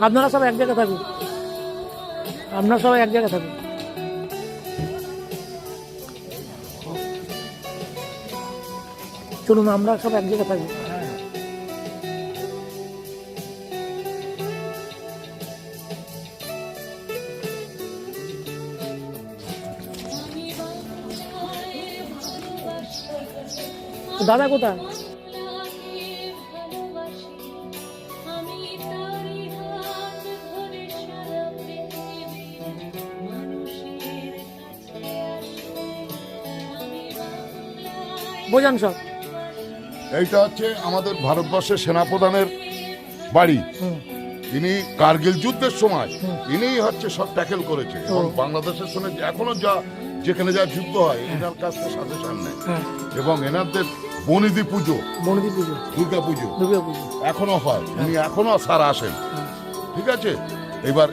আপনারা সব এক জায়গায় থাকুন, আপনারা সবাই এক জায়গায় থাকুন। চলুন আমরা সব এক জায়গায় থাকবো। দাদা কোথায়? বোঝান সব। এইটা হচ্ছে আমাদের ভারতবর্ষের সেনাপ্রধানের বাড়ি। তিনি কার্গিল যুদ্ধের সময় ইনিই হচ্ছে সব ট্যাকেল করেছে এবং বাংলাদেশের সঙ্গে এখনো যেখানে যা যুদ্ধ হয় এনার কাছ থেকে সাজেশন নেয় এবং এনাদের বনিদি পুজো, দুর্গা পুজো এখনো হয়, উনি এখনো স্যার আসেন। ঠিক আছে, এবার